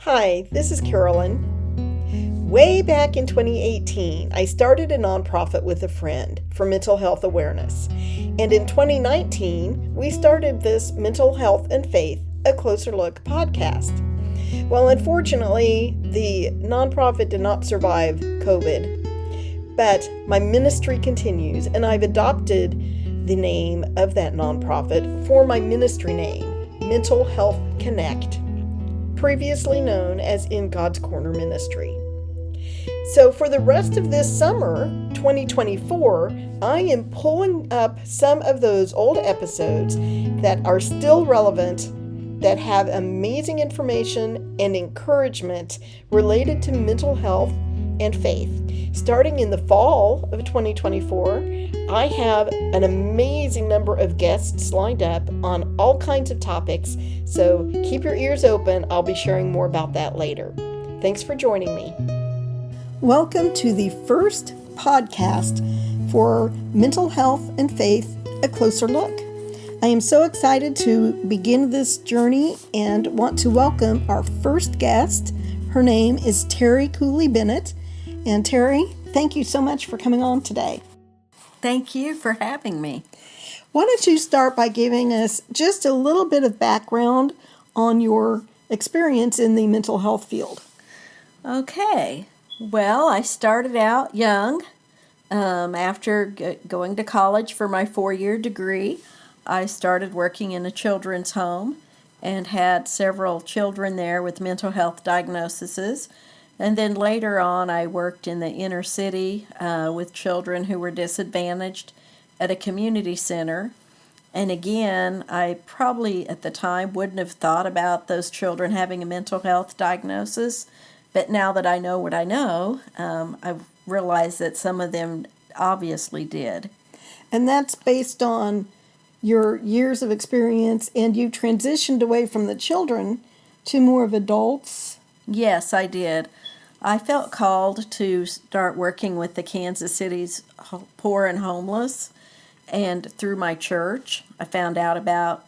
Hi, this is Carolyn. Way back in 2018, I started a nonprofit with a friend for mental health awareness. And in 2019, we started this Mental Health and Faith, a Closer Look podcast. Well, unfortunately, the nonprofit did not survive COVID, but my ministry continues, and I've adopted the name of that nonprofit for my ministry name, Mental Health Connect, previously known as In God's Corner Ministry. So for the rest of this summer, 2024, I am pulling up some of those old episodes that are still relevant, that have amazing information and encouragement related to mental health and faith. Starting in the fall of 2024, I have an amazing number of guests lined up on all kinds of topics, so keep your ears open. I'll be sharing more about that later. Thanks for joining me. Welcome to the first podcast for Mental Health and Faith, a Closer Look. I am so excited to begin this journey and want to welcome our first guest. Her name is Terry Cooley-Bennett. And Terry, thank you so much for coming on today. Thank you for having me. Why don't you start by giving us just a little bit of background on your experience in the mental health field? Okay. Well, I started out young. After going to college for my 4-year degree, I started working in a children's home and had several children there with mental health diagnoses. And then later on, I worked in the inner city with children who were disadvantaged at a community center. And again, I probably at the time wouldn't have thought about those children having a mental health diagnosis. But now that I know what I know, I've realized that some of them obviously did. And that's based on your years of experience, and you transitioned away from the children to more of adults? Yes, I did. I felt called to start working with the Kansas City's poor and homeless, and through my church, I found out about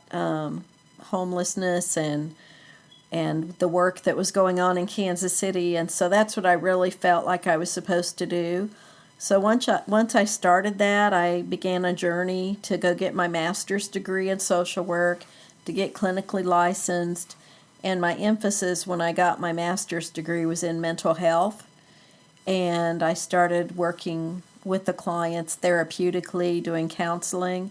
homelessness and the work that was going on in Kansas City, and so that's what I really felt like I was supposed to do. So once I started that, I began a journey to go get my master's degree in social work, to get clinically licensed. And my emphasis when I got my master's degree was in mental health. And I started working with the clients therapeutically, doing counseling,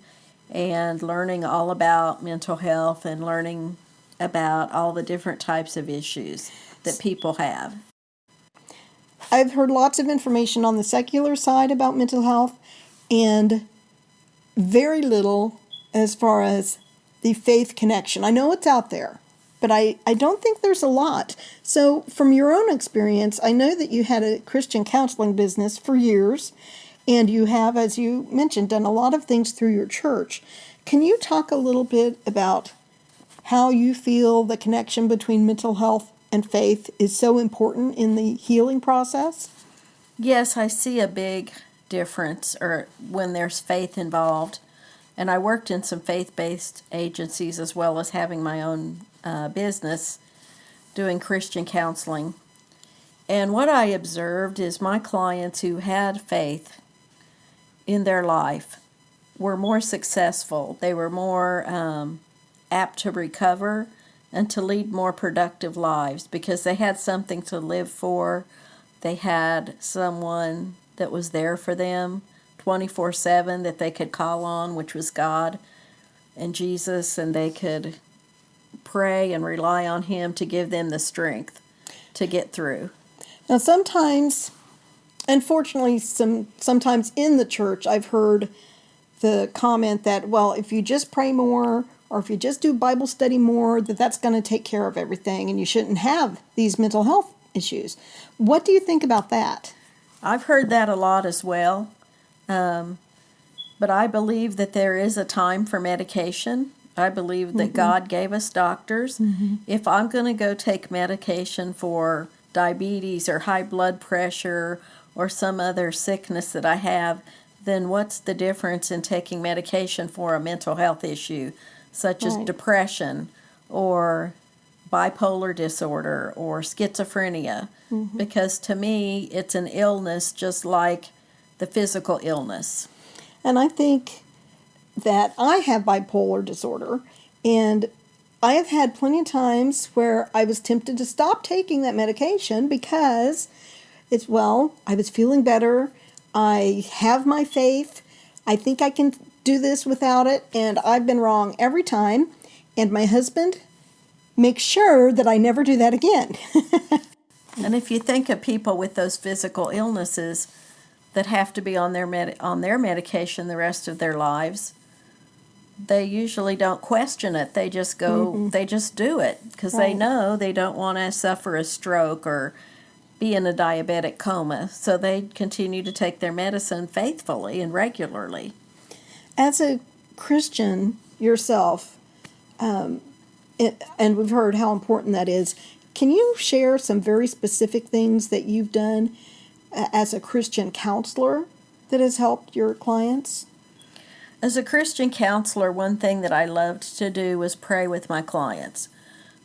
and learning all about mental health and learning about all the different types of issues that people have. I've heard lots of information on the secular side about mental health and very little as far as the faith connection. I know it's out there, but I don't think there's a lot. So from your own experience, I know that you had a Christian counseling business for years, and you have, as you mentioned, done a lot of things through your church. Can you talk a little bit about how you feel the connection between mental health and faith is so important in the healing process? Yes, I see a big difference when there's faith involved. And I worked in some faith-based agencies as well as having my own business doing Christian counseling. And what I observed is my clients who had faith in their life were more successful. They were more apt to recover and to lead more productive lives because they had something to live for. They had someone that was there for them 24/7 that they could call on, which was God and Jesus, and they could pray and rely on Him to give them the strength to get through. Now sometimes, unfortunately, sometimes in the church, I've heard the comment that, well, if you just pray more, or if you just do Bible study more, that's going to take care of everything, and you shouldn't have these mental health issues. What do you think about that? I've heard that a lot as well, but I believe that there is a time for medication. I believe that God gave us doctors. If I'm going to go take medication for diabetes or high blood pressure or some other sickness that I have, then what's the difference in taking medication for a mental health issue, such as depression or bipolar disorder or schizophrenia, because to me it's an illness just like the physical illness. And I think that I have bipolar disorder, and I have had plenty of times where I was tempted to stop taking that medication because I was feeling better. I have my faith. I think I can do this without it, and I've been wrong every time. And my husband makes sure that I never do that again. And if you think of people with those physical illnesses that have to be on their medication the rest of their lives, they usually don't question it. They just go, they just do it because they know they don't want to suffer a stroke or be in a diabetic coma. So they continue to take their medicine faithfully and regularly. As a Christian yourself, and we've heard how important that is, can you share some very specific things that you've done as a Christian counselor that has helped your clients? As a Christian counselor, one thing that I loved to do was pray with my clients.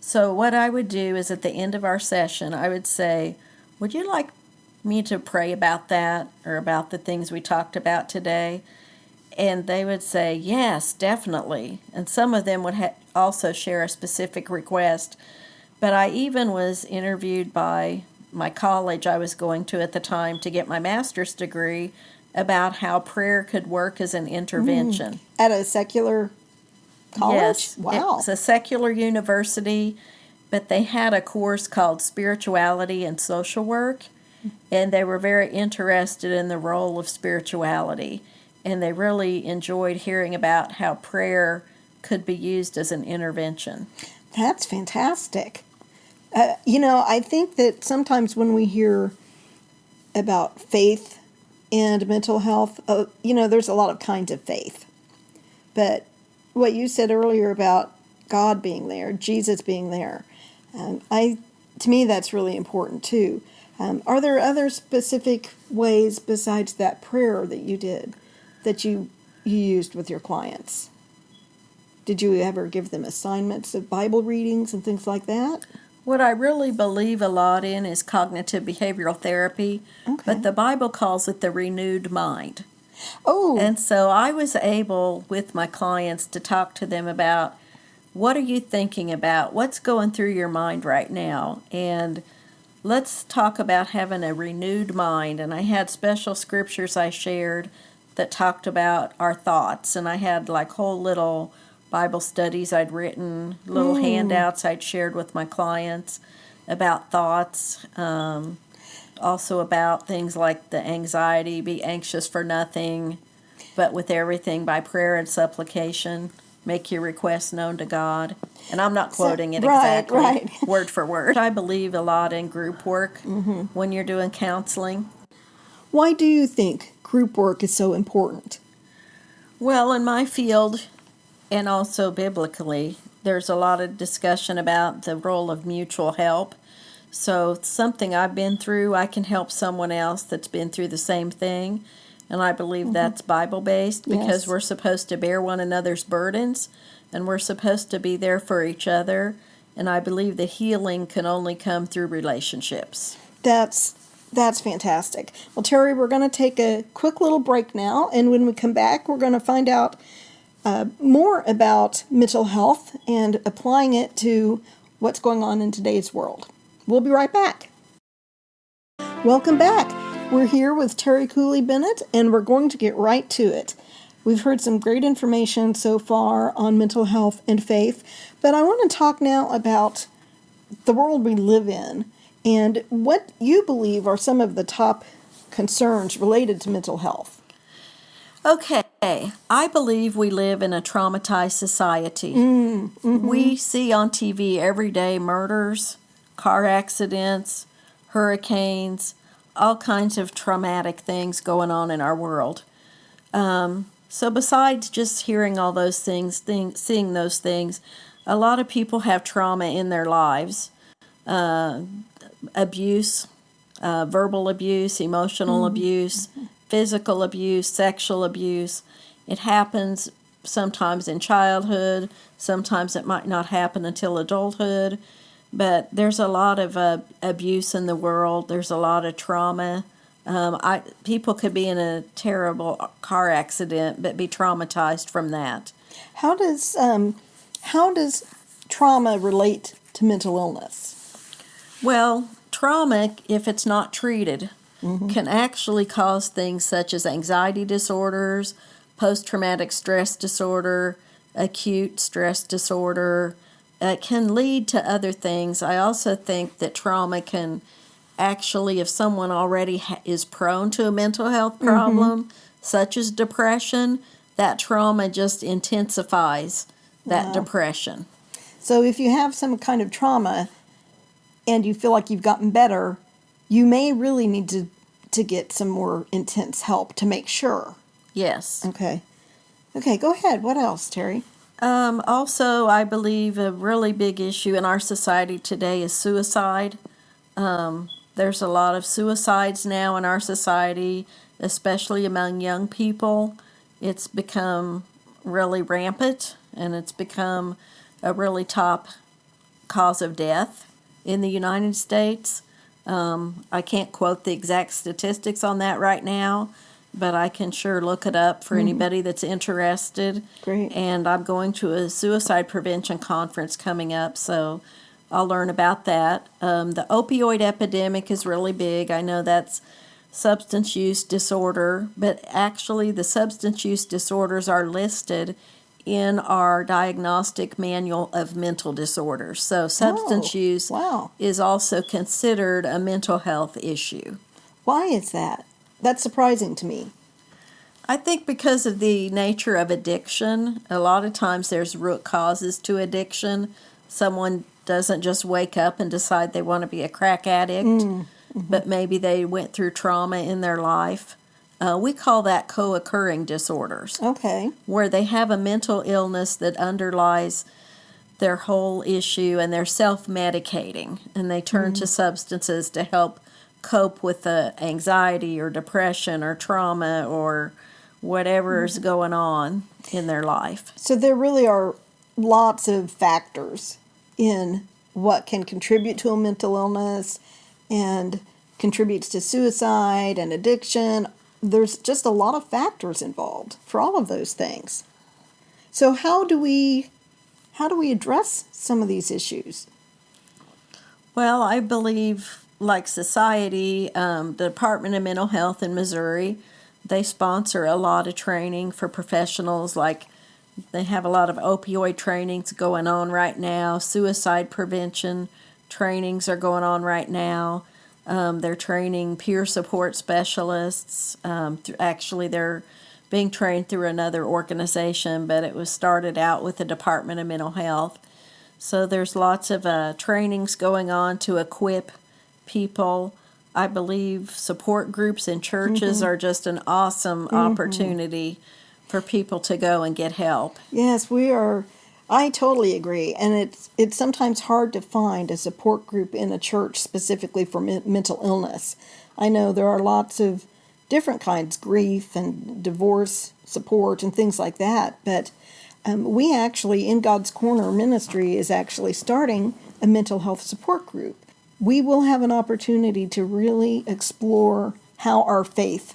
So what I would do is at the end of our session, I would say, would you like me to pray about that or about the things we talked about today? And they would say, yes, definitely. And some of them would also share a specific request. But I even was interviewed by my college I was going to at the time to get my master's degree about how prayer could work as an intervention. At a secular college? Yes. Wow. It's a secular university, but they had a course called Spirituality and Social Work, and they were very interested in the role of spirituality. And they really enjoyed hearing about how prayer could be used as an intervention. That's fantastic. I think that sometimes when we hear about faith and mental health, there's a lot of kinds of faith. But what you said earlier about God being there, Jesus being there, to me that's really important too. Are there other specific ways besides that prayer that you did, that you used with your clients? Did you ever give them assignments of Bible readings and things like that? What I really believe a lot in is cognitive behavioral therapy, but the Bible calls it the renewed mind. Oh. And so I was able, with my clients, to talk to them about what are you thinking about? What's going through your mind right now? And let's talk about having a renewed mind. And I had special scriptures I shared that talked about our thoughts. And I had like whole little Bible studies I'd written, little handouts I'd shared with my clients about thoughts, also about things like the anxiety, be anxious for nothing, but with everything by prayer and supplication, make your requests known to God. And I'm not quoting it exactly, word for word. I believe a lot in group work when you're doing counseling. Why do you think group work is so important? Well, in my field, and also biblically, there's a lot of discussion about the role of mutual help. So something I've been through, I can help someone else that's been through the same thing. And I believe that's Bible-based because we're supposed to bear one another's burdens and we're supposed to be there for each other. And I believe the healing can only come through relationships. That's fantastic. Well, Terry, we're going to take a quick little break now. And when we come back, we're going to find out more about mental health and applying it to what's going on in today's world. We'll be right back. Welcome back. We're here with Terry Cooley-Bennett, and we're going to get right to it. We've heard some great information so far on mental health and faith, but I want to talk now about the world we live in and what you believe are some of the top concerns related to mental health. Okay, I believe we live in a traumatized society. We see on TV every day murders, car accidents, hurricanes, all kinds of traumatic things going on in our world. So besides just hearing all those things, seeing those things, a lot of people have trauma in their lives. Abuse, verbal abuse, emotional abuse, physical abuse, sexual abuse. It happens sometimes in childhood, sometimes it might not happen until adulthood. But there's a lot of abuse in the world. There's a lot of trauma. People could be in a terrible car accident but be traumatized from that. How does trauma relate to mental illness? Well, trauma, if it's not treated, can actually cause things such as anxiety disorders, post-traumatic stress disorder, acute stress disorder. It can lead to other things. I also think that trauma can actually, if someone already is prone to a mental health problem, such as depression, that trauma just intensifies that depression. So if you have some kind of trauma and you feel like you've gotten better, you may really need to get some more intense help to make sure. Yes. Okay, go ahead. What else, Terry? Also, I believe a really big issue in our society today is suicide. There's a lot of suicides now in our society, especially among young people. It's become really rampant, and it's become a really top cause of death in the United States. I can't quote the exact statistics on that right now, but I can sure look it up for anybody that's interested. Great. And I'm going to a suicide prevention conference coming up, so I'll learn about that. The opioid epidemic is really big. I know that's substance use disorder, but actually the substance use disorders are listed in our diagnostic manual of mental disorders. So substance use is also considered a mental health issue. Why is that? That's surprising to me. I think because of the nature of addiction, a lot of times there's root causes to addiction. Someone doesn't just wake up and decide they want to be a crack addict, but maybe they went through trauma in their life. We call that co-occurring disorders. Okay. Where they have a mental illness that underlies their whole issue and they're self-medicating and they turn to substances to help cope with the anxiety or depression or trauma or whatever is going on in their life. So there really are lots of factors in what can contribute to a mental illness and contributes to suicide and addiction. There's just a lot of factors involved for all of those things. So how do we address some of these issues? Well, I believe, like society, the Department of Mental Health in Missouri, they sponsor a lot of training for professionals. Like they have a lot of opioid trainings going on right now. Suicide prevention trainings are going on right now. They're training peer support specialists. Actually, they're being trained through another organization, but it was started out with the Department of Mental Health. So there's lots of trainings going on to equip people. I believe support groups in churches are just an awesome opportunity for people to go and get help. Yes, we are. I totally agree. And it's sometimes hard to find a support group in a church specifically for mental illness. I know there are lots of different kinds, grief and divorce support and things like that. But we actually, in God's Corner Ministry, is actually starting a mental health support group. We will have an opportunity to really explore how our faith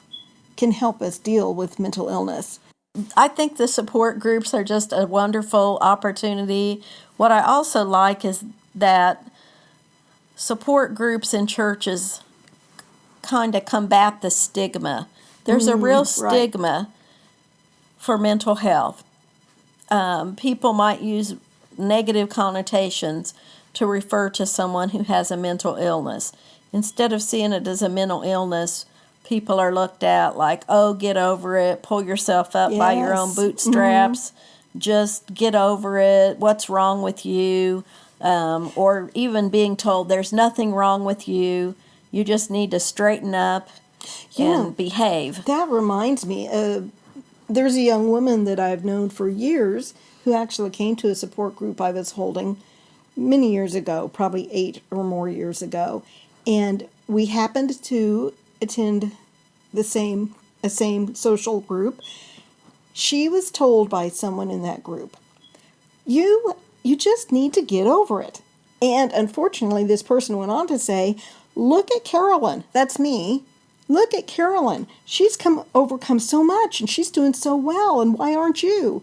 can help us deal with mental illness. I think the support groups are just a wonderful opportunity. What I also like is that support groups in churches kind of combat the stigma. There's a real stigma for mental health. People might use negative connotations to refer to someone who has a mental illness. Instead of seeing it as a mental illness, people are looked at like, oh, get over it, pull yourself up by your own bootstraps, just get over it, what's wrong with you? Or even being told there's nothing wrong with you, you just need to straighten up and behave. That reminds me, there's a young woman that I've known for years who actually came to a support group I was holding many years ago, probably 8 or more years ago. And we happened to attend a same social group. She was told by someone in that group, you just need to get over it. And unfortunately, this person went on to say, look at Carolyn. That's me. Look at Carolyn. She's overcome so much and she's doing so well. And why aren't you?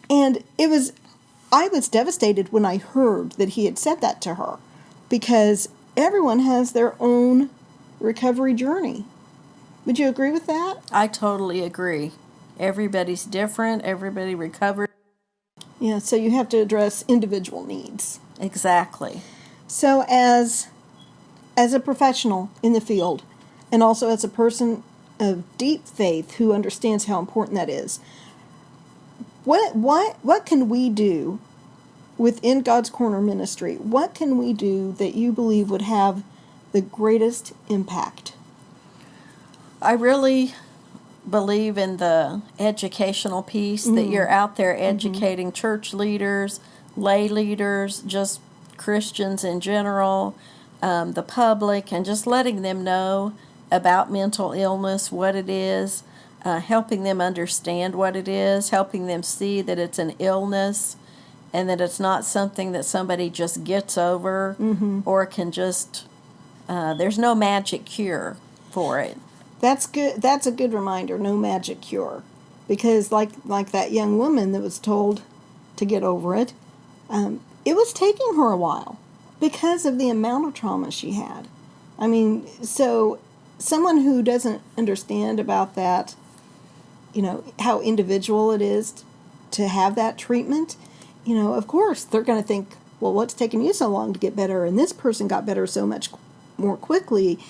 And I was devastated when I heard that he had said that to her, because everyone has their own recovery journey. Would you agree with that? I totally agree. Everybody's different. Everybody recovers. Yeah, so you have to address individual needs. Exactly. So as a professional in the field, and also as a person of deep faith who understands how important that is, what can we do within God's Corner ministry? What can we do that you believe would have the greatest impact? I really believe in the educational piece, that you're out there educating church leaders, lay leaders, just Christians in general, the public, and just letting them know about mental illness, what it is, helping them understand what it is, helping them see that it's an illness and that it's not something that somebody just gets over or can just, there's no magic cure for it. That's good. That's a good reminder. No magic cure, because like that young woman that was told to get over it, it was taking her a while because of the amount of trauma she had. I mean, so someone who doesn't understand about that, how individual it is to have that treatment, of course they're going to think, well, what's taking you so long to get better, and this person got better so much more quickly,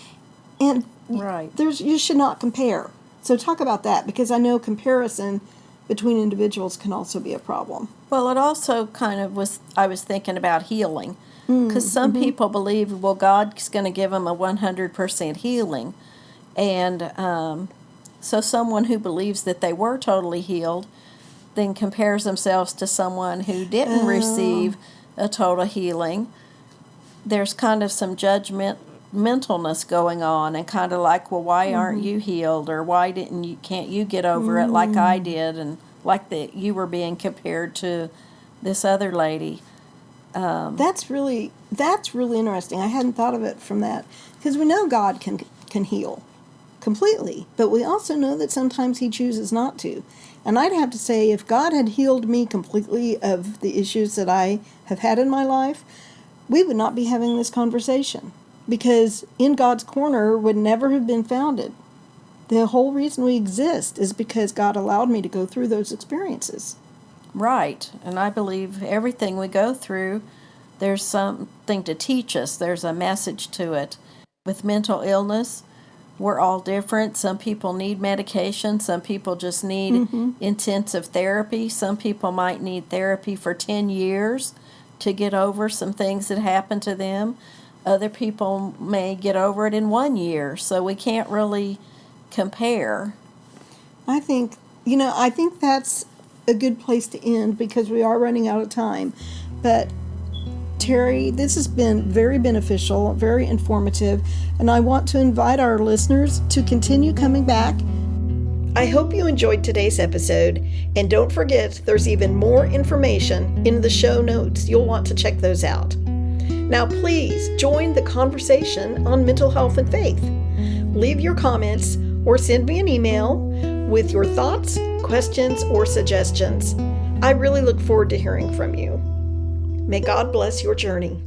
and right. You should not compare. So talk about that, because I know comparison between individuals can also be a problem. Well, it also kind of I was thinking about healing, because some people believe, well, God's going to give them a 100% healing. And so someone who believes that they were totally healed then compares themselves to someone who didn't receive a total healing. There's kind of some mentalness going on, and kind of like, well, why aren't you healed, or why can't you get over it like I did, and like that you were being compared to this other lady. That's really interesting. I hadn't thought of it from that, because we know God can heal completely, but we also know that sometimes he chooses not to. And I'd have to say, if God had healed me completely of the issues that I have had in my life, we would not be having this conversation, because In God's Corner would never have been founded. The whole reason we exist is because God allowed me to go through those experiences. Right. And I believe everything we go through, there's something to teach us. There's a message to it. With mental illness, we're all different. Some people need medication. Some people just need intensive therapy. Some people might need therapy for 10 years to get over some things that happened to them. Other people may get over it in 1 year. So we can't really compare. I think that's a good place to end, because we are running out of time. But Terry, this has been very beneficial, very informative, and I want to invite our listeners to continue coming back. I hope you enjoyed today's episode, and don't forget there's even more information in the show notes. You'll want to check those out. Now please join the conversation on mental health and faith. Leave your comments or send me an email with your thoughts, questions, or suggestions. I really look forward to hearing from you. May God bless your journey.